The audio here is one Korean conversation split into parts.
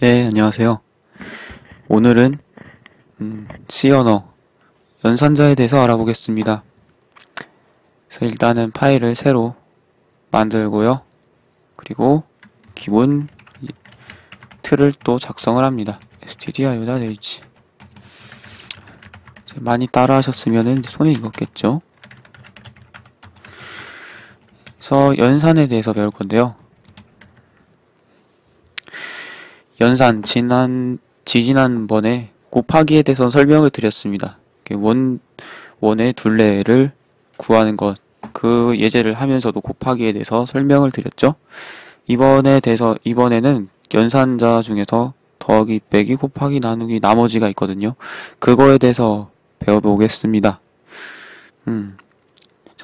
네, 안녕하세요. 오늘은 C 언어 연산자에 대해서 알아보겠습니다. 그래서 일단은 파일을 새로 만들고요. 그리고 기본 틀을 또 작성을 합니다. stdio.h 많이 따라 하셨으면 손에 익었겠죠. 그래서 연산에 대해서 배울 건데요. 연산, 지지난번에 곱하기에 대해서 설명을 드렸습니다. 원의 둘레를 구하는 것, 그 예제를 하면서도 곱하기에 대해서 설명을 드렸죠. 이번에는 연산자 중에서 더하기, 빼기, 곱하기, 나누기, 나머지가 있거든요. 그거에 대해서 배워보겠습니다.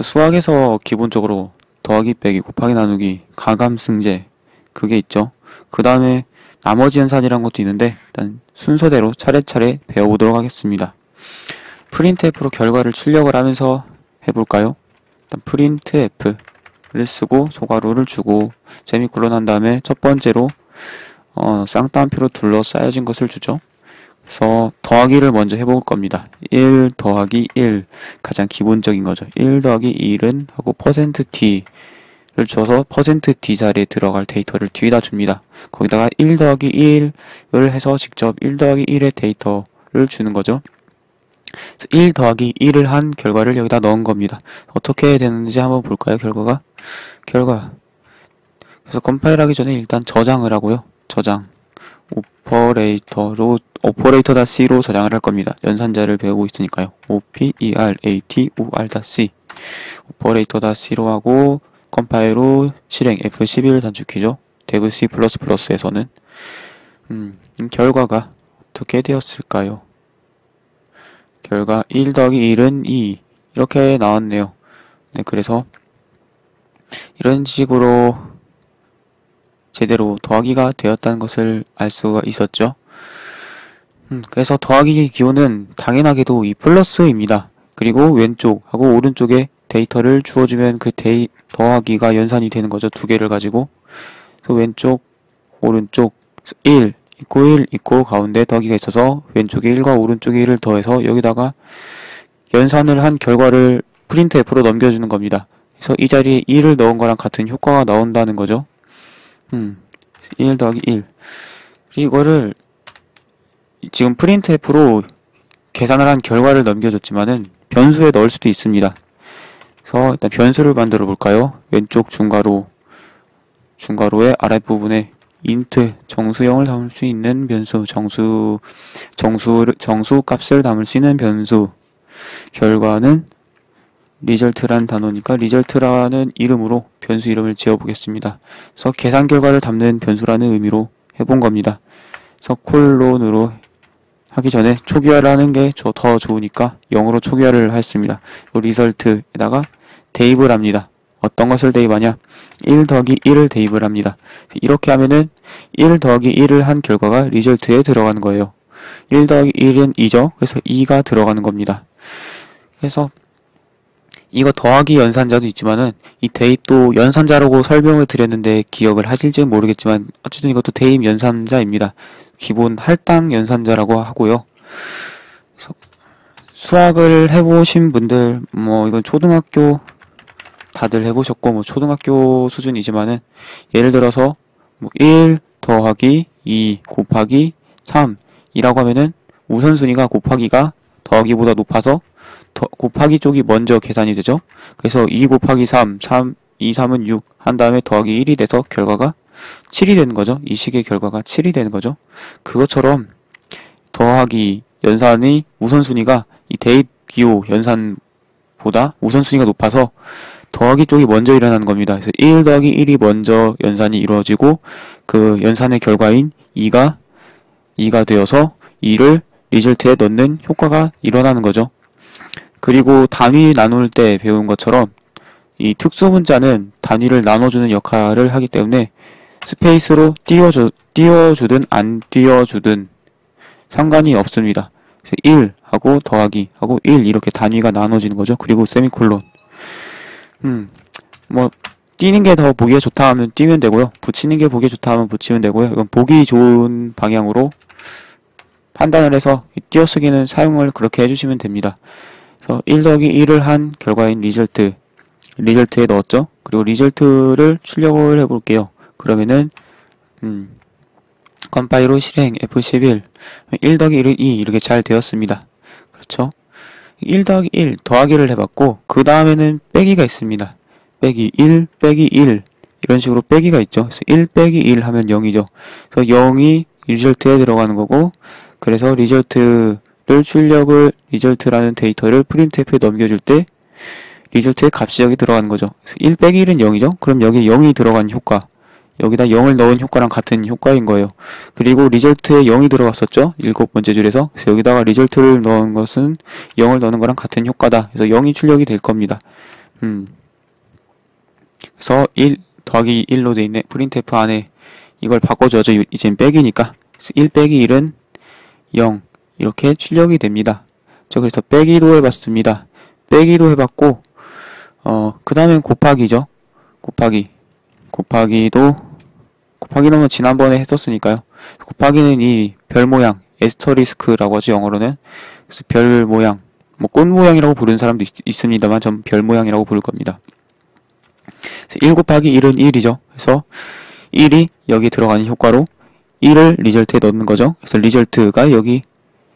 수학에서 기본적으로 더하기, 빼기, 곱하기, 나누기, 가감승제, 그게 있죠. 그 다음에 나머지 연산이란 것도 있는데 일단 순서대로 차례차례 배워보도록 하겠습니다. printf로 결과를 출력을 하면서 해볼까요? 일단 printf를 쓰고 소괄호를 주고 세미콜론 한 다음에 첫 번째로 쌍따옴표로 둘러싸여진 것을 주죠. 그래서 더하기를 먼저 해볼 겁니다. 1 더하기 1 가장 기본적인 거죠. 1 더하기 1은 하고 %t 를 줘서 %d 자리에 들어갈 데이터를 뒤에다 줍니다. 거기다가 1 더하기 1을 해서 직접 1 더하기 1의 데이터를 주는 거죠. 1 더하기 1을 한 결과를 여기다 넣은 겁니다. 어떻게 되는지 한번 볼까요? 결과. 그래서 컴파일하기 전에 일단 저장을 하고요. 저장. 오퍼레이터.c로 저장을 할 겁니다. 연산자를 배우고 있으니까요. operate.c 오퍼레이터.c로 하고 컴파일 후 실행 F11 단축키죠. dev C++에서는 결과가 어떻게 되었을까요? 결과 1 더하기 1은 2 이렇게 나왔네요. 네, 그래서 이런 식으로 제대로 더하기가 되었다는 것을 알 수가 있었죠. 그래서 더하기 기호는 당연하게도 이 플러스입니다. 그리고 왼쪽하고 오른쪽에 데이터를 주어주면 그 더하기가 연산이 되는 거죠. 두 개를 가지고. 그래서 왼쪽, 오른쪽 1 있고 가운데 더하기가 있어서 왼쪽에 1과 오른쪽에 1을 더해서 여기다가 연산을 한 결과를 printf로 넘겨주는 겁니다. 그래서 이 자리에 1을 넣은 거랑 같은 효과가 나온다는 거죠. 1 더하기 1. 이거를 지금 printf로 계산을 한 결과를 넘겨줬지만은 변수에 넣을 수도 있습니다. 그래서 일단 변수를 만들어 볼까요? 왼쪽 중괄호의 아랫부분에 int 정수형을 담을 수 있는 변수, 정수 값을 담을 수 있는 변수. 결과는 result라는 단어니까 result라는 이름으로 변수 이름을 지어 보겠습니다. 그래서 계산 결과를 담는 변수라는 의미로 해본 겁니다. 그래서 콜론으로 하기 전에 초기화를 하는 게 더 좋으니까 0으로 초기화를 했습니다. result에다가 대입을 합니다. 어떤 것을 대입하냐? 1 더하기 1을 대입을 합니다. 이렇게 하면은 1 더하기 1을 한 결과가 result에 들어가는 거예요. 1 더하기 1은 2죠. 그래서 2가 들어가는 겁니다. 그래서 이거 더하기 연산자도 있지만은 이 대입도 연산자라고 설명을 드렸는데 기억을 하실지 모르겠지만 어쨌든 이것도 대입 연산자입니다. 기본 할당 연산자라고 하고요. 그래서 수학을 해보신 분들 이건 초등학교 다들 해보셨고 초등학교 수준이지만은 예를 들어서 1 더하기 2 곱하기 3 이라고 하면은 우선순위가 곱하기가 더하기보다 높아서 곱하기 쪽이 먼저 계산이 되죠. 그래서 2 곱하기 3, 2, 3은 6 한 다음에 더하기 1이 돼서 결과가 7이 되는 거죠. 이 식의 결과가 7이 되는 거죠. 그것처럼 더하기 연산의 우선순위가 이 대입 기호 연산보다 우선순위가 높아서 더하기 쪽이 먼저 일어나는 겁니다. 그래서 1 더하기 1이 먼저 연산이 이루어지고 그 연산의 결과인 2가 되어서 2를 리절트에 넣는 효과가 일어나는 거죠. 그리고 단위 나눌 때 배운 것처럼 이 특수 문자는 단위를 나눠주는 역할을 하기 때문에 스페이스로 띄워주든 안 띄워주든 상관이 없습니다. 그래서 1 하고 더하기 하고 1 이렇게 단위가 나눠지는 거죠. 그리고 세미콜론. 띄는 게 더 보기가 좋다 하면 띄면 되고요. 붙이는 게 보기 좋다 하면 붙이면 되고요. 이건 보기 좋은 방향으로 판단을 해서 이 띄어쓰기는 사용을 그렇게 해주시면 됩니다. 그래서 1 더하기 1을 한 결과인 리절트에 넣었죠. 그리고 리절트를 출력을 해볼게요. 그러면은 컴파일 후 실행 F11 1 더하기 1은 2 이렇게 잘 되었습니다. 그렇죠? 1 더하기 1 더하기를 해봤고 그 다음에는 빼기가 있습니다. 빼기 1 빼기 1 이런 식으로 빼기가 있죠. 그래서 1 빼기 1 하면 0이죠. 그래서 0이 리절트에 들어가는 거고 그래서 리절트라는 데이터를 프린트F에 넘겨줄 때 리절트의 값이 여기 들어가는 거죠. 그래서 1 빼기 1은 0이죠. 그럼 여기 0이 들어간 효과 여기다 0을 넣은 효과랑 같은 효과인 거예요. 그리고 리절트에 0이 들어갔었죠. 7번째 줄에서. 그래서 여기다가 리절트를 넣은 것은 0을 넣는 거랑 같은 효과다. 그래서 0이 출력이 될 겁니다. 그래서 1 더하기 1로 돼 있네. 프린트F 안에 이걸 바꿔줘야죠. 이젠 빼기니까. 그래서 1 빼기 1은 0 이렇게 출력이 됩니다. 그래서 빼기도 해봤습니다. 빼기도 해봤고 그 다음엔 곱하기죠. 곱하기는 뭐 지난번에 했었으니까요. 곱하기는 이 별 모양, 에스터리스크라고 하죠, 영어로는. 그래서 별 모양, 뭐 꽃 모양이라고 부르는 사람도 있습니다만 전 별 모양이라고 부를 겁니다. 그래서 1 곱하기 1은 1이죠. 그래서 1이 여기 들어가는 효과로 1을 리절트에 넣는 거죠. 그래서 리절트가 여기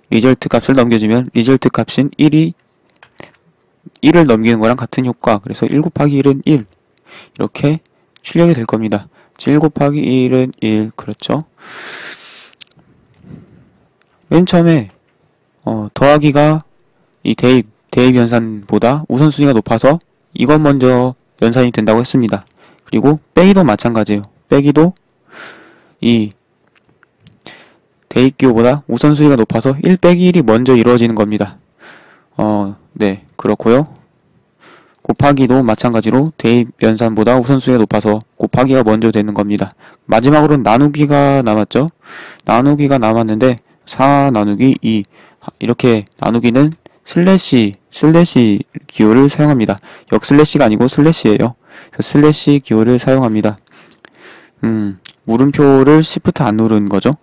리절트 값을 넘겨주면 리절트 값인 1을 넘기는 거랑 같은 효과. 그래서 1 곱하기 1은 1 이렇게 출력이 될 겁니다. 1 곱하기 1은 1 그렇죠. 맨 처음에 더하기가 이 대입 연산보다 우선순위가 높아서 이것 먼저 연산이 된다고 했습니다. 그리고 빼기도 마찬가지예요. 빼기도 이 대입 기호보다 우선순위가 높아서 1 빼기 1이 먼저 이루어지는 겁니다. 네, 그렇고요. 곱하기도 마찬가지로 대입 연산보다 우선순위가 높아서 곱하기가 먼저 되는 겁니다. 마지막으로는 나누기가 남았죠. 나누기가 남았는데 4 나누기 2 이렇게 나누기는 슬래시 기호를 사용합니다. 역슬래시가 아니고 슬래시예요. 그래서 슬래시 기호를 사용합니다. 물음표를 Shift 안 누른 거죠.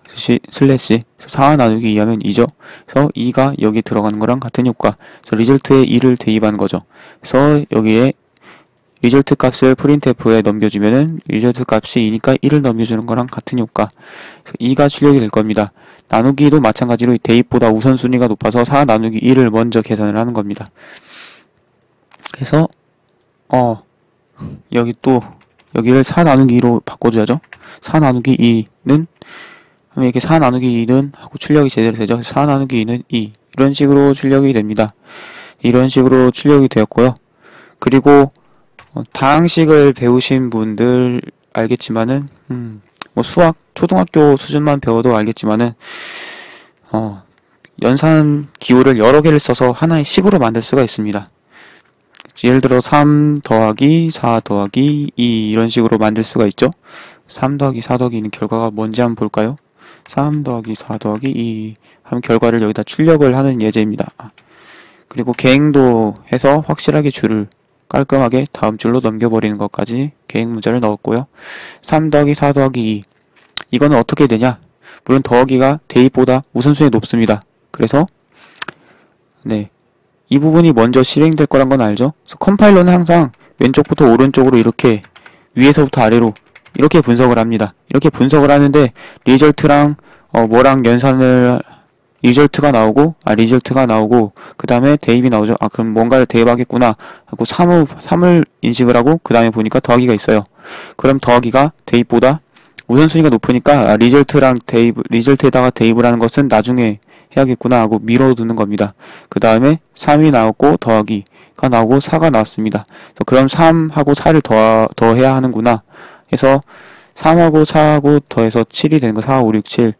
슬래시 4 나누기 2 하면 2죠. 그래서 2가 여기 들어가는 거랑 같은 효과. 그래서 리절트에 2를 대입한 거죠. 그래서 여기에 리절트 값을 printf에 넘겨주면은 리절트 값이 2니까 1을 넘겨주는 거랑 같은 효과. 그래서 2가 출력이 될 겁니다. 나누기도 마찬가지로 대입보다 우선순위가 높아서 4 나누기 2를 먼저 계산을 하는 겁니다. 그래서 여기를 4 나누기 2로 바꿔줘야죠. 4 나누기 2는 이렇게 4 나누기 2는 하고 출력이 제대로 되죠. 4 나누기 2는 2 이런 식으로 출력이 됩니다. 이런 식으로 출력이 되었고요. 그리고 다항식을 배우신 분들 알겠지만은 뭐 수학 초등학교 수준만 배워도 알겠지만은 연산 기호를 여러 개를 써서 하나의 식으로 만들 수가 있습니다. 예를 들어 3 더하기 4 더하기 2 이런 식으로 만들 수가 있죠. 3 더하기 4 더하기 2는 결과가 뭔지 한번 볼까요? 3 더하기 4 더하기 2 하면 결과를 여기다 출력을 하는 예제입니다. 그리고 계행도 해서 확실하게 줄을 깔끔하게 다음 줄로 넘겨버리는 것까지 계행 문자를 넣었고요. 3 더하기 4 더하기 2 이거는 어떻게 되냐? 물론 더하기가 대입보다 우선순위가 높습니다. 그래서 네, 이 부분이 먼저 실행될 거란 건 알죠? 그래서 컴파일러는 항상 왼쪽부터 오른쪽으로 이렇게 위에서부터 아래로 이렇게 분석을 합니다. 이렇게 분석을 하는데 리절트랑 뭐랑 연산을 리절트가 나오고 그 다음에 대입이 나오죠. 그럼 뭔가를 대입하겠구나 하고 3을 인식을 하고 그 다음에 보니까 더하기가 있어요. 그럼 더하기가 대입보다 우선순위가 높으니까 리절트에다가 대입을 하는 것은 나중에 해야겠구나 하고 미뤄두는 겁니다. 그 다음에 3이 나왔고 더하기가 나오고 4가 나왔습니다. 그럼 3하고 4를 더해야 하는구나 해서 3하고 4하고 더해서 7이 되는 거 4, 5, 6, 7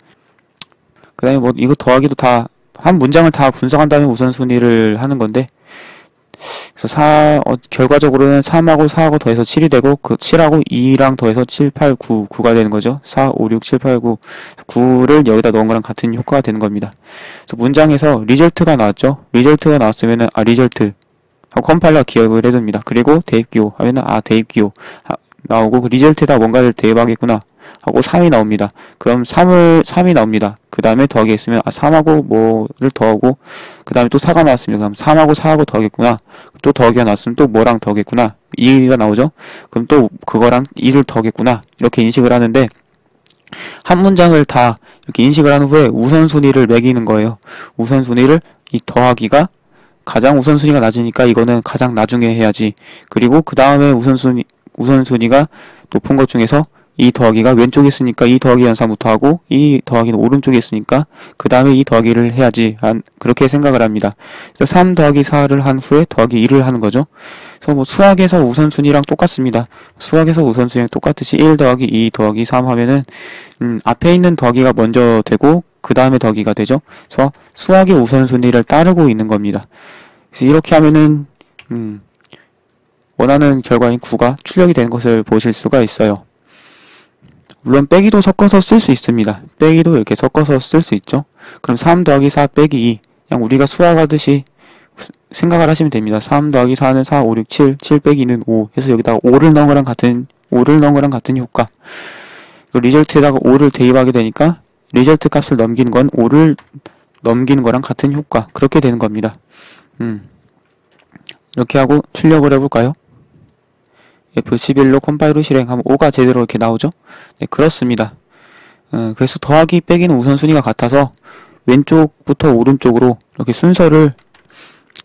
그 다음에 뭐 이거 더하기도 다 한 문장을 다 분석한 다음에 우선순위를 하는 건데 그래서 결과적으로는 3하고 4하고 더해서 7이 되고 그 7하고 2랑 더해서 7, 8, 9가 되는 거죠. 4, 5, 6, 7, 8, 9 9를 여기다 넣은 거랑 같은 효과가 되는 겁니다. 그래서 문장에서 리절트가 나왔죠. 리절트가 나왔으면은 리절트 하고 컴파일러 기억을 해둡니다. 그리고 대입기호 하면은 대입기호 나오고 그 리절트에다 뭔가를 대입하겠구나 하고 3이 나옵니다. 그럼 3이 나옵니다. 그 다음에 더하기 했으면 3하고 뭐를 더하고 그 다음에 또 4가 나왔습니다. 그럼 3하고 4하고 더하겠구나. 또 더하기가 나왔으면 또 뭐랑 더하겠구나. 2가 나오죠. 그럼 또 그거랑 2를 더하겠구나. 이렇게 인식을 하는데 한 문장을 다 이렇게 인식을 한 후에 우선순위를 매기는 거예요. 우선순위를 이 더하기가 가장 우선순위가 낮으니까 이거는 가장 나중에 해야지. 그리고 그 다음에 우선순위가 높은 것 중에서 이 더하기가 왼쪽에 있으니까 이 더하기 연산부터 하고 이 더하기는 오른쪽에 있으니까 그 다음에 이 더하기를 해야지. 그렇게 생각을 합니다. 그래서 3 더하기 4를 한 후에 더하기 2를 하는 거죠. 그래서 뭐 수학에서 우선순위랑 똑같습니다. 수학에서 우선순위랑 똑같듯이 1 더하기 2 더하기 3 하면은 앞에 있는 더하기가 먼저 되고 그 다음에 더하기가 되죠. 그래서 수학의 우선순위를 따르고 있는 겁니다. 그래서 이렇게 하면은 원하는 결과인 9가 출력이 되는 것을 보실 수가 있어요. 물론 빼기도 섞어서 쓸 수 있습니다. 빼기도 이렇게 섞어서 쓸 수 있죠. 그럼 3 더하기 4 빼기 2 그냥 우리가 수학하듯이 생각을 하시면 됩니다. 3 더하기 4는 4, 5, 6, 7, 7 빼기 2는 5 해서 여기다가 5를 넣은 거랑 같은 효과. 리절트에다가 5를 대입하게 되니까 리절트 값을 넘기는 건 5를 넘기는 거랑 같은 효과. 그렇게 되는 겁니다. 이렇게 하고 출력을 해볼까요? F11로 컴파일로 실행하면 5가 제대로 이렇게 나오죠? 네, 그렇습니다. 그래서 더하기 빼기는 우선순위가 같아서 왼쪽부터 오른쪽으로 이렇게 순서를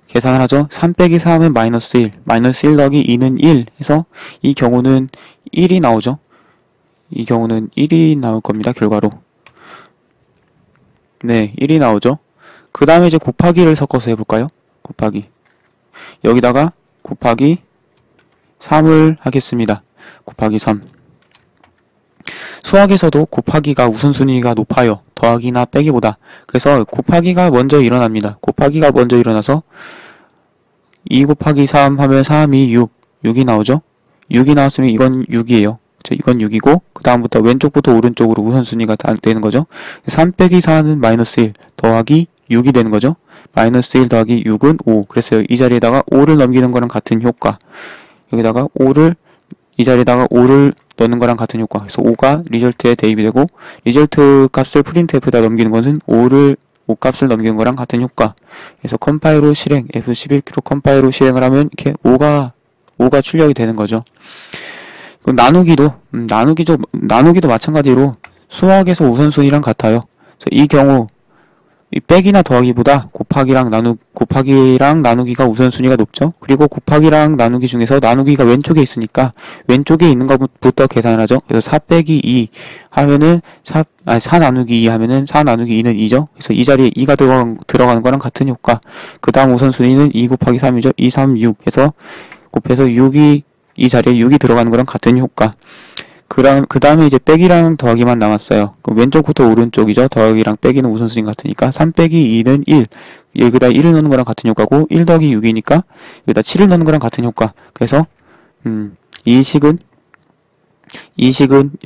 계산을 하죠. 3 빼기 4하면 마이너스 1, 마이너스 1 더하기 2는 1 해서 이 경우는 1이 나오죠. 이 경우는 1이 나올 겁니다. 결과로. 네, 1이 나오죠. 그 다음에 이제 곱하기를 섞어서 해볼까요? 곱하기. 여기다가 곱하기 3을 하겠습니다. 곱하기 3. 수학에서도 곱하기가 우선순위가 높아요. 더하기나 빼기보다. 그래서 곱하기가 먼저 일어납니다. 곱하기가 먼저 일어나서 2 곱하기 3 하면 3, 2, 6. 6이 나오죠? 6이 나왔으면 이건 6이에요. 이건 6이고 그 다음부터 왼쪽부터 오른쪽으로 우선순위가 다 되는 거죠. 3 빼기 4는 마이너스 1 더하기 6이 되는 거죠. 마이너스 1 더하기 6은 5. 그래서 이 자리에다가 5를 넘기는 거랑 같은 효과. 여기다가 5를 이 자리에다가 5를 넣는 거랑 같은 효과. 그래서 5가 리절트에 대입이 되고 리절트 값을 프린트F에다 넘기는 것은 5 값을 넘기는 거랑 같은 효과. 그래서 컴파일로 실행 F11k로 컴파일로 실행을 하면 이렇게 5가 출력이 되는 거죠. 나누기도 마찬가지로 수학에서 우선순위랑 같아요. 그래서 이 경우 이 빼기나 더하기보다 곱하기랑 나누기가 우선순위가 높죠. 그리고 곱하기랑 나누기 중에서 나누기가 왼쪽에 있으니까 왼쪽에 있는 것부터 계산을 하죠. 그래서 4 빼기 2 하면은 4 나누기 2 하면은 4 나누기 2는 2죠. 그래서 이 자리에 2가 들어가는 거랑 같은 효과. 그 다음 우선순위는 2 곱하기 3이죠. 2, 3, 6 해서 곱해서 6이 이 자리에 6이 들어가는 거랑 같은 효과. 그 다음에 이제 빼기랑 더하기만 남았어요. 그럼 왼쪽부터 오른쪽이죠. 더하기랑 빼기는 우선순위 같으니까 3 빼기 2는 1. 여기다 1을 넣는 거랑 같은 효과고 1 더하기 6이니까 여기다 7을 넣는 거랑 같은 효과. 그래서 이 식은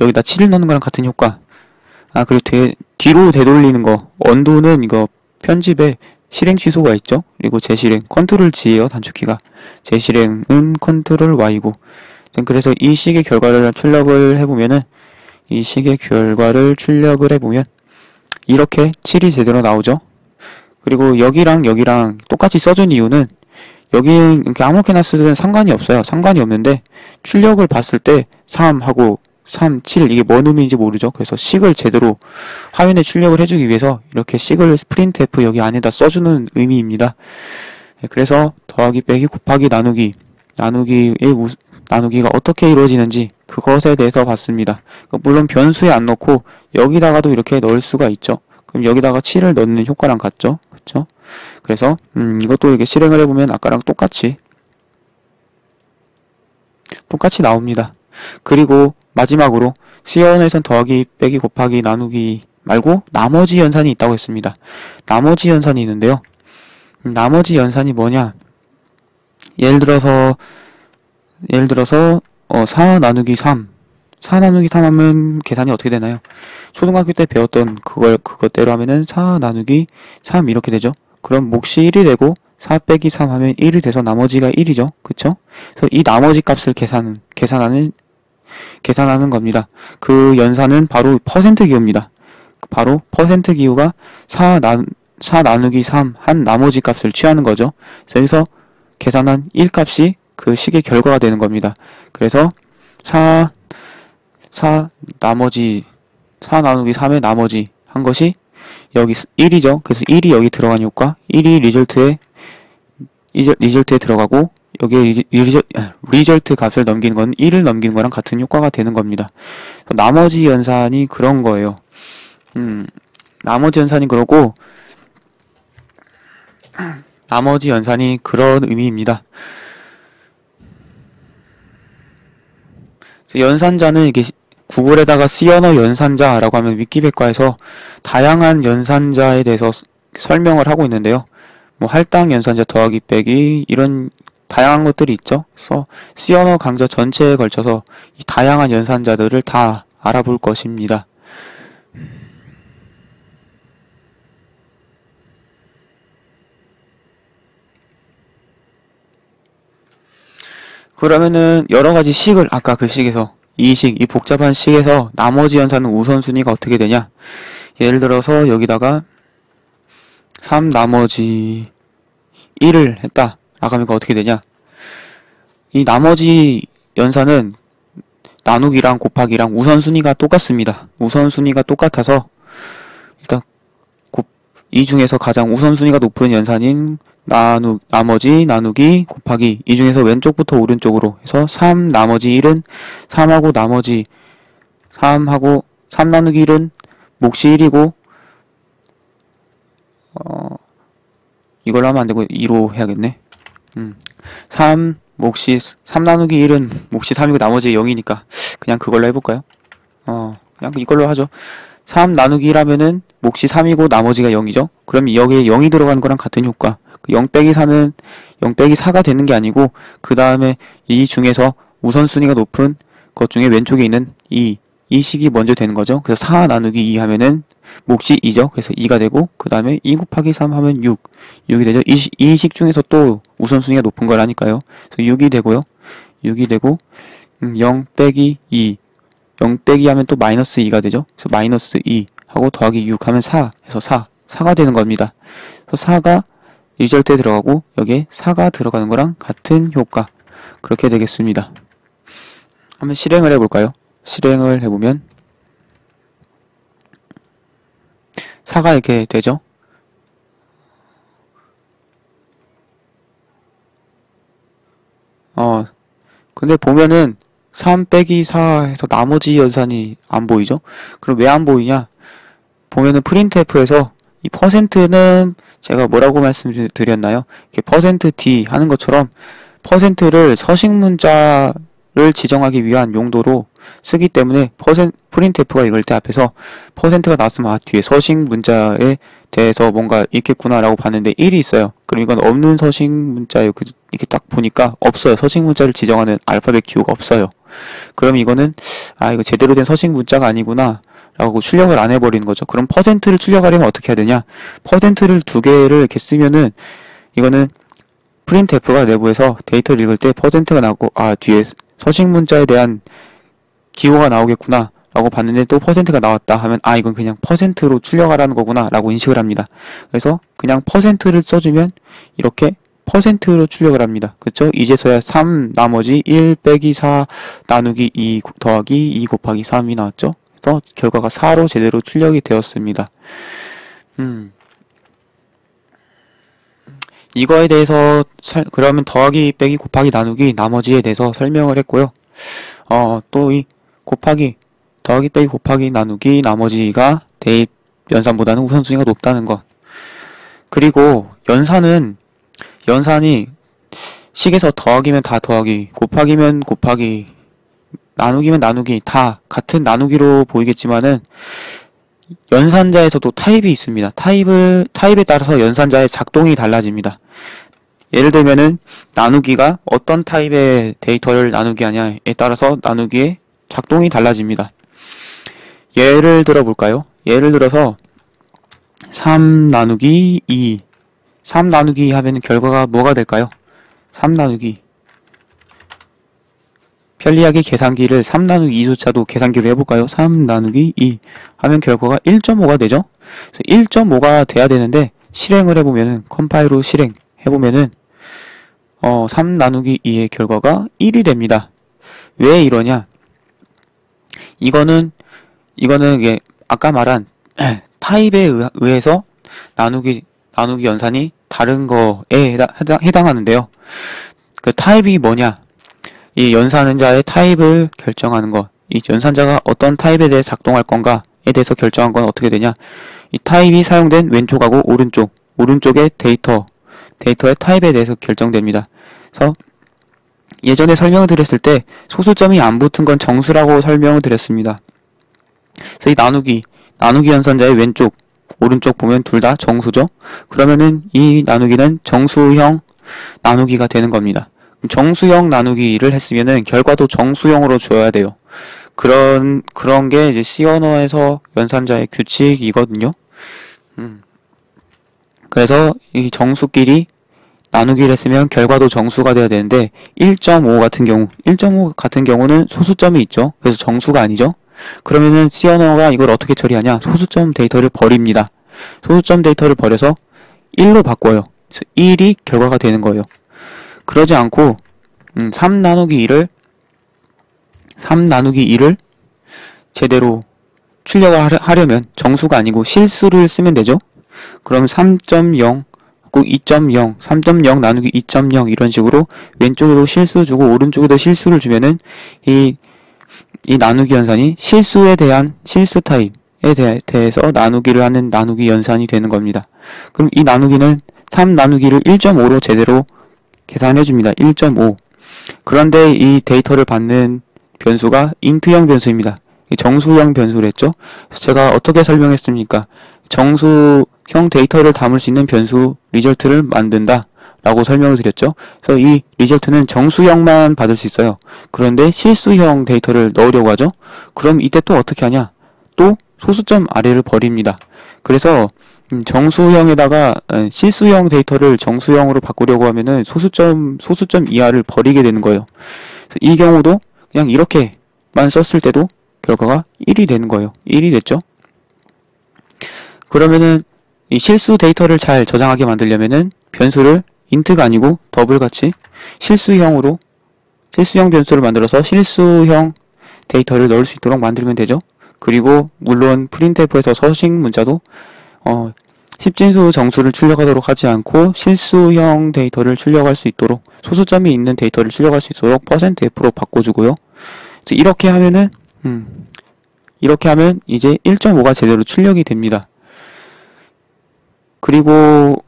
여기다 7을 넣는 거랑 같은 효과. 그리고 뒤로 되돌리는 거. 언두는 이거 편집에 실행 취소가 있죠. 그리고 재실행 컨트롤 G예요. 단축키가. 재실행은 컨트롤 Y고. 그래서 이 식의 결과를 출력을 해보면 이렇게 7이 제대로 나오죠. 그리고 여기랑 똑같이 써준 이유는 여기는 이렇게 아무렇게나 쓰든 상관이 없어요. 상관이 없는데 출력을 봤을 때 3하고 3, 7 이게 뭔 의미인지 모르죠. 그래서 식을 제대로 화면에 출력을 해주기 위해서 이렇게 식을 printf 여기 안에다 써주는 의미입니다. 그래서 더하기, 빼기, 곱하기, 나누기가 어떻게 이루어지는지 그것에 대해서 봤습니다. 물론 변수에 안 넣고 여기다가도 이렇게 넣을 수가 있죠. 그럼 여기다가 7을 넣는 효과랑 같죠. 그쵸? 그래서 이것도 이렇게 실행을 해보면 아까랑 똑같이 나옵니다. 그리고 마지막으로 C원에선 더하기, 빼기, 곱하기, 나누기 말고 나머지 연산이 있다고 했습니다. 나머지 연산이 있는데요. 나머지 연산이 뭐냐? 예를 들어서 4 나누기 3 하면 계산이 어떻게 되나요? 초등학교 때 배웠던 그것대로 하면은 4 나누기 3 이렇게 되죠. 그럼 몫이 1이 되고 4 빼기 3 하면 1이 돼서 나머지가 1이죠. 그쵸? 그래서 이 나머지 값을 계산하는 계산하는 겁니다. 그 연산은 바로 퍼센트 기호입니다. 바로 퍼센트 기호가 4 나누기 3 한 나머지 값을 취하는 거죠. 그래서 여기서 계산한 1 값이 그 식의 결과가 되는 겁니다. 그래서 4 나누기 3의 나머지 한 것이 여기 1이죠. 그래서 1이 여기 들어간 효과, 1이 리절트에 들어가고 여기에 리절트 값을 넘기는 건 1을 넘기는 거랑 같은 효과가 되는 겁니다. 나머지 연산이 그런 거예요. 나머지 연산이 그러고 나머지 연산이 그런 의미입니다. 연산자는 이게 구글에다가 C 언어 연산자라고 하면 위키백과에서 다양한 연산자에 대해서 설명을 하고 있는데요. 뭐 할당 연산자 더하기 빼기 이런 다양한 것들이 있죠. 그래서 C 언어 강좌 전체에 걸쳐서 이 다양한 연산자들을 다 알아볼 것입니다. 그러면은 여러가지 식을 아까 그 식에서 이 복잡한 식에서 나머지 연산은 우선순위가 어떻게 되냐? 예를 들어서 여기다가 3 나머지 1을 했다 라고 하면 어떻게 되냐? 이 나머지 연산은 나누기랑 곱하기랑 우선순위가 똑같습니다. 우선순위가 똑같아서 일단 이 중에서 가장 우선순위가 높은 연산인 나머지 나누기 곱하기 이 중에서 왼쪽부터 오른쪽으로 해서 3 나머지 1은 3하고 나머지 3 나누기 1은 몫이 1이고 이걸로 하면 안되고 2로 해야겠네. 3 나누기 1은 몫이 3이고 나머지 0이니까 그냥 그걸로 해볼까요? 그냥 이걸로 하죠. 3 나누기 1하면은 몫이 3이고 나머지가 0이죠. 그럼 여기에 0이 들어가는 거랑 같은 효과. 0 빼기 4는 0 빼기 4가 되는 게 아니고 그 다음에 이 중에서 우선순위가 높은 것 중에 왼쪽에 있는 이 식이 먼저 되는 거죠. 그래서 4 나누기 2 하면은 몫이 2죠. 그래서 2가 되고 그 다음에 2 곱하기 3 하면 6이 되죠. 이 식 중에서 또 우선순위가 높은 거라니까요. 그래서 6이 되고요. 6이 되고 0 빼기 2 0 빼기 하면 또 마이너스 2가 되죠. 그래서 마이너스 2 하고 더하기 6 하면 4 해서 4가 되는 겁니다. 그래서 4가 리절트에 들어가고 여기에 4가 들어가는 거랑 같은 효과 그렇게 되겠습니다. 한번 실행을 해볼까요? 실행을 해보면 4가 이렇게 되죠. 근데 보면은 3 빼기 4 해서 나머지 연산이 안 보이죠? 그럼 왜 안 보이냐? 보면은 프린트F에서 이 퍼센트는 제가 뭐라고 말씀드렸나요? 이렇게 퍼센트 %d 하는 것처럼 퍼센트를 서식 문자를 지정하기 위한 용도로 쓰기 때문에 프린트F가 이걸 때 앞에서 퍼센트가 나왔으면 뒤에 서식 문자에 대해서 뭔가 있겠구나 라고 봤는데 1이 있어요. 그럼 이건 없는 서식 문자예요. 이렇게 딱 보니까 없어요. 서식 문자를 지정하는 알파벳 기호가 없어요. 그럼 이거는 이거 제대로 된 서식 문자가 아니구나 라고 출력을 안 해버리는 거죠. 그럼 퍼센트를 출력하려면 어떻게 해야 되냐? 퍼센트를 두 개를 이렇게 쓰면은 이거는 프린트F가 내부에서 데이터를 읽을 때 퍼센트가 나오고 뒤에 서식 문자에 대한 기호가 나오겠구나 라고 봤는데 또 퍼센트가 나왔다 하면 이건 그냥 퍼센트로 출력하라는 거구나 라고 인식을 합니다. 그래서 그냥 퍼센트를 써주면 이렇게 퍼센트로 출력을 합니다. 그쵸? 이제서야 3 나머지 1 빼기 4 나누기 2 더하기 2 곱하기 3이 나왔죠? 그래서 결과가 4로 제대로 출력이 되었습니다. 이거에 대해서 그러면 더하기 빼기 곱하기 나누기 나머지에 대해서 설명을 했고요. 또 이 더하기 빼기 곱하기 나누기 나머지가 대입 연산보다는 우선순위가 높다는 것. 그리고 연산이 식에서 더하기면 다 더하기, 곱하기면 곱하기, 나누기면 나누기 다 같은 나누기로 보이겠지만은 연산자에서도 타입이 있습니다. 타입에 따라서 연산자의 작동이 달라집니다. 예를 들면은 나누기가 어떤 타입의 데이터를 나누기 하냐에 따라서 나누기의 작동이 달라집니다. 예를 들어 볼까요? 예를 들어서 3 나누기 2 3 나누기 하면 결과가 뭐가 될까요? 3 나누기 편리하게 계산기를 3 나누기 2조차도 계산기로 해볼까요? 3 나누기 2 하면 결과가 1.5가 되죠? 1.5가 돼야 되는데 실행을 해보면은 컴파일로 실행해보면은 3 나누기 2의 결과가 1이 됩니다. 왜 이러냐? 이거는 이게 아까 말한 타입에 의해서 나누기 연산이 다른 거에 해당하는데요. 그 타입이 뭐냐? 이 연산자의 타입을 결정하는 것. 이 연산자가 어떤 타입에 대해 작동할 건가에 대해서 결정한 건 어떻게 되냐? 이 타입이 사용된 왼쪽하고 오른쪽의 데이터의 타입에 대해서 결정됩니다. 그래서 예전에 설명을 드렸을 때 소수점이 안 붙은 건 정수라고 설명을 드렸습니다. 그래서 이 나누기 연산자의 왼쪽, 오른쪽 보면 둘 다 정수죠? 그러면은 이 나누기는 정수형 나누기가 되는 겁니다. 정수형 나누기를 했으면은 결과도 정수형으로 줘야 돼요. 그런 게 이제 C 언어에서 연산자의 규칙이거든요. 그래서 이 정수끼리 나누기를 했으면 결과도 정수가 돼야 되는데 1.5 같은 경우는 소수점이 있죠. 그래서 정수가 아니죠. 그러면은 C 언어가 이걸 어떻게 처리하냐? 소수점 데이터를 버립니다. 소수점 데이터를 버려서 1로 바꿔요. 그래서 1이 결과가 되는 거예요. 그러지 않고 3 나누기 2를 제대로 출력을 하려면 정수가 아니고 실수를 쓰면 되죠. 그럼 3.0 2.0, 3.0 나누기 2.0 이런 식으로 왼쪽에도 실수 주고 오른쪽에도 실수를 주면은 이 나누기 연산이 실수에 대한 실수 타입에 대해서 나누기를 하는 나누기 연산이 되는 겁니다. 그럼 이 나누기는 3 나누기를 1.5로 제대로 계산해줍니다. 1.5. 그런데 이 데이터를 받는 변수가 인트형 변수입니다. 정수형 변수를 했죠. 그래서 제가 어떻게 설명했습니까? 정수형 데이터를 담을 수 있는 변수 리절트를 만든다 라고 설명을 드렸죠. 그래서 이 리절트는 정수형만 받을 수 있어요. 그런데 실수형 데이터를 넣으려고 하죠. 그럼 이때 또 어떻게 하냐? 또 소수점 아래를 버립니다. 그래서 정수형에다가 실수형 데이터를 정수형으로 바꾸려고 하면은 소수점 이하를 버리게 되는 거예요. 그래서 이 경우도 그냥 이렇게만 썼을 때도 결과가 1이 되는 거예요. 1이 됐죠? 그러면은 이 실수 데이터를 잘 저장하게 만들려면은 변수를 인트가 아니고 더블같이 실수형 변수를 만들어서 실수형 데이터를 넣을 수 있도록 만들면 되죠. 그리고 물론 프린트F에서 서식 문자도 10진수 정수를 출력하도록 하지 않고 실수형 데이터를 출력할 수 있도록 소수점이 있는 데이터를 출력할 수 있도록 %F로 바꿔주고요. 이렇게 하면 이제 1.5가 제대로 출력이 됩니다. 그리고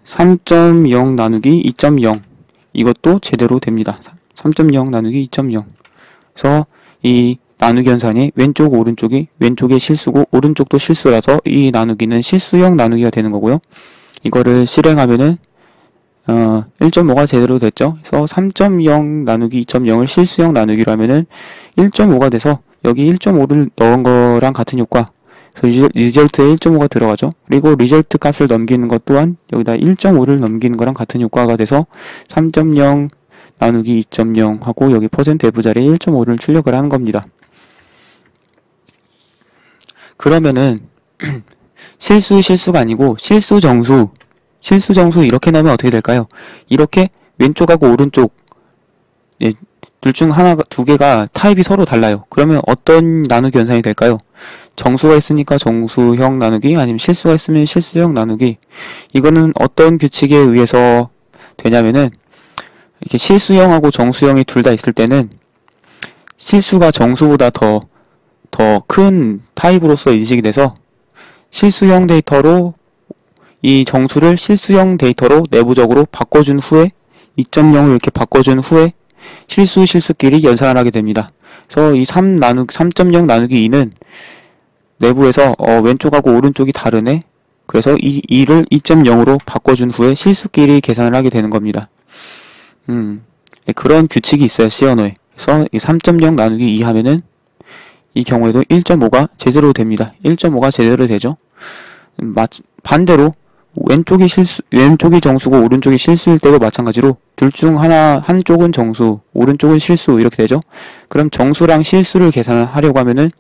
3.0 나누기 2.0 이것도 제대로 됩니다. 3.0 나누기 2.0 그래서 이 나누기 연산이 왼쪽에 실수고 오른쪽도 실수라서 이 나누기는 실수형 나누기가 되는 거고요. 이거를 실행하면은 1.5가 제대로 됐죠. 그래서 3.0 나누기 2.0을 실수형 나누기로 하면은 1.5가 돼서 여기 1.5를 넣은 거랑 같은 효과. 그래서 리절트에 1.5가 들어가죠. 그리고 리절트 값을 넘기는 것 또한 여기다 1.5를 넘기는 거랑 같은 효과가 돼서 3.0 나누기 2.0 하고 여기 %F 자리에 1.5를 출력을 하는 겁니다. 그러면은 실수가 아니고 실수 정수 이렇게 넣으면 어떻게 될까요? 이렇게 왼쪽하고 오른쪽 둘 중 두 개가 타입이 서로 달라요. 그러면 어떤 나누기 연산이 될까요? 정수가 있으니까 정수형 나누기, 아니면 실수가 있으면 실수형 나누기. 이거는 어떤 규칙에 의해서 되냐면은 이렇게 실수형하고 정수형이 둘 다 있을 때는 실수가 정수보다 더 큰 타입으로서 인식이 돼서 실수형 데이터로 이 정수를 실수형 데이터로 내부적으로 바꿔준 후에 2.0을 이렇게 바꿔준 후에 실수끼리 연산을 하게 됩니다. 그래서 이 3.0 나누기 2는 내부에서 왼쪽하고 오른쪽이 다르네. 그래서 이 2를 2.0으로 바꿔준 후에 실수끼리 계산을 하게 되는 겁니다. 그런 규칙이 있어요. C 언어에. 그래서 이 3.0 나누기 2 하면은 이 경우에도 1.5가 제대로 됩니다. 1.5가 제대로 되죠. 반대로 왼쪽이 정수고 오른쪽이 실수일 때도 마찬가지로 둘 중 한쪽은 정수, 오른쪽은 실수 이렇게 되죠. 그럼 정수랑 실수를 계산을 하려고 하면은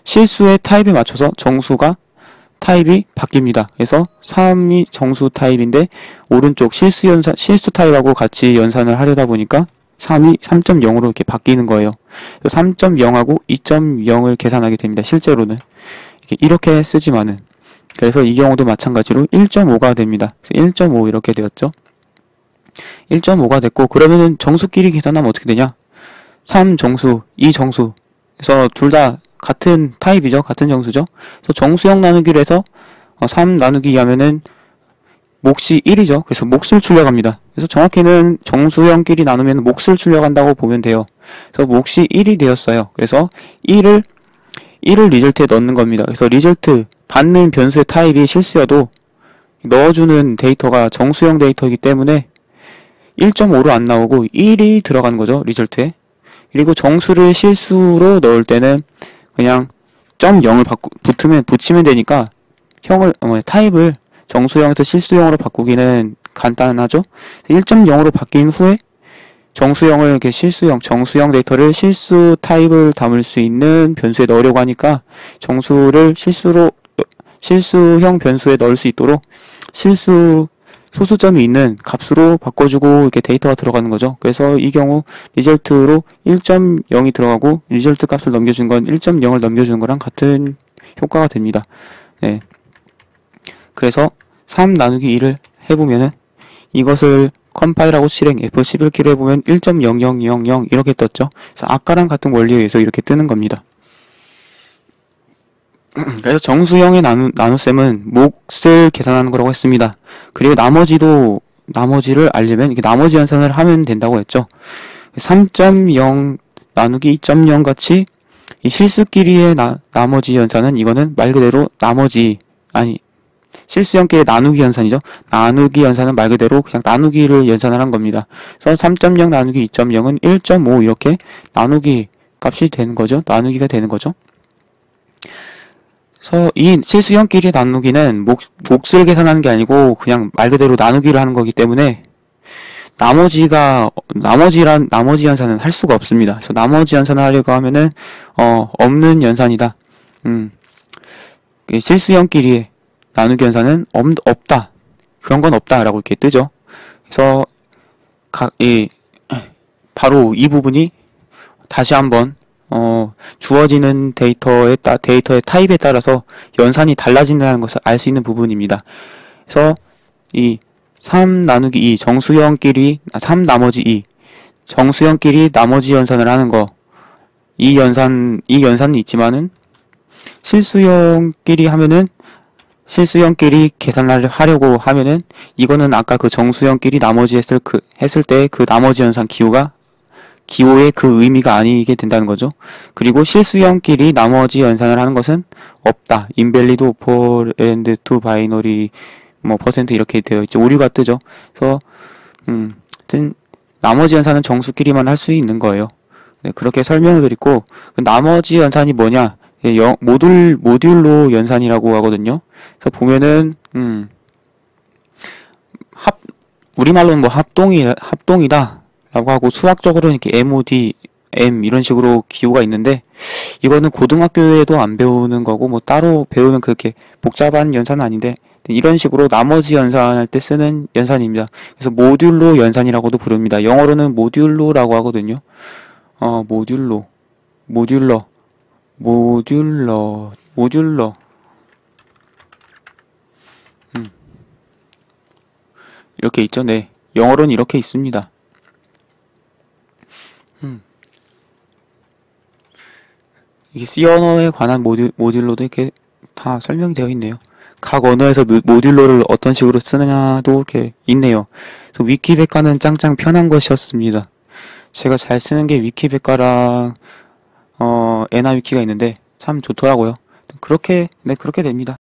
실수의 타입에 맞춰서 정수가 타입이 바뀝니다. 그래서 3이 정수 타입인데 오른쪽 실수 타입하고 같이 연산을 하려다 보니까 3이 3.0으로 이렇게 바뀌는 거예요. 3.0하고 2.0을 계산하게 됩니다. 실제로는 이렇게 쓰지만은 그래서 이 경우도 마찬가지로 1.5가 됩니다. 1.5 이렇게 되었죠. 1.5가 됐고 그러면은 정수끼리 계산하면 어떻게 되냐? 3정수, 2정수. 그래서 둘 다 같은 타입이죠. 같은 정수죠. 그래서 정수형 나누기를 해서 3 나누기 2 하면은 몫이 1이죠. 그래서 몫을 출력합니다. 그래서 정확히는 정수형끼리 나누면 몫을 출력한다고 보면 돼요. 그래서 몫이 1이 되었어요. 그래서 1을 리절트에 넣는 겁니다. 그래서 리절트 받는 변수의 타입이 실수여도 넣어주는 데이터가 정수형 데이터이기 때문에 1.5로 안 나오고 1이 들어가는 거죠. 리절트에. 그리고 정수를 실수로 넣을 때는 그냥 0.0을 붙이면 되니까 타입을 정수형에서 실수형으로 바꾸기는 간단하죠. 1.0으로 바뀐 후에 정수형을 이렇게 정수형 데이터를 실수 타입을 담을 수 있는 변수에 넣으려고 하니까 정수를 실수형 변수에 넣을 수 있도록 소수점이 있는 값으로 바꿔주고 이렇게 데이터가 들어가는 거죠. 그래서 이 경우 리절트로 1.0이 들어가고 리절트 값을 넘겨준 건 1.0을 넘겨주는 거랑 같은 효과가 됩니다. 네. 그래서 3 나누기 2를 해보면은 이것을 컴파일하고 실행 F11키를 해보면 1.0000 이렇게 떴죠. 그래서 아까랑 같은 원리에 의해서 이렇게 뜨는 겁니다. 그래서 정수형의 나눗셈은 몫을 계산하는 거라고 했습니다. 그리고 나머지를 알려면 이렇게 나머지 연산을 하면 된다고 했죠. 3.0 나누기 2.0 같이 이 실수끼리의 나머지 연산은 이거는 말 그대로 실수형끼리 나누기 연산이죠. 나누기 연산은 말 그대로 그냥 나누기를 연산을 한 겁니다. 그래서 3.0 나누기 2.0은 1.5 이렇게 나누기 값이 되는 거죠. 나누기가 되는 거죠. 그래서 이 실수형끼리 나누기는 몫을 계산하는 게 아니고 그냥 말 그대로 나누기를 하는 거기 때문에 나머지 연산은 할 수가 없습니다. 그래서 나머지 연산을 하려고 하면은 없는 연산이다. 실수형끼리의 나누기 연산은 없다. 그런 건 없다라고 이렇게 뜨죠. 그래서 바로 이 부분이 다시 한번 주어지는 데이터의 타입에 따라서 연산이 달라진다는 것을 알 수 있는 부분입니다. 그래서 이 3 나누기 2 정수형끼리 3 나머지 2 정수형끼리 나머지 연산을 하는 거 이 연산은 있지만은 실수형끼리 계산을 하려고 하면은 이거는 아까 그 정수형끼리 나머지 했을 때 그 나머지 연산 기호의 그 의미가 아니게 된다는 거죠. 그리고 실수형끼리 나머지 연산을 하는 것은 없다. invalid operand to binary 퍼센트 이렇게 되어 있죠. 오류가 뜨죠. 그래서 하여튼 나머지 연산은 정수끼리만 할 수 있는 거예요. 네, 그렇게 설명을 드리고 그 나머지 연산이 뭐냐? 모듈로 연산이라고 하거든요. 그래서 보면은 우리말로는 합동이다 라고 하고 수학적으로는 이렇게 MOD, M 이런 식으로 기호가 있는데 이거는 고등학교에도 안 배우는 거고 따로 배우면 그렇게 복잡한 연산은 아닌데 이런 식으로 나머지 연산할 때 쓰는 연산입니다. 그래서 모듈로 연산이라고도 부릅니다. 영어로는 모듈로라고 하거든요. 모듈러 이렇게 있죠. 네. 영어로는 이렇게 있습니다. 이게 C 언어에 관한 모듈로도 이렇게 다 설명이 되어 있네요. 각 언어에서 모듈로를 어떤 식으로 쓰느냐도 이렇게 있네요. 그래서 위키백과는 짱짱 편한 것이었습니다. 제가 잘 쓰는 게 위키백과랑 에나위키가 있는데 참 좋더라고요. 그렇게 됩니다.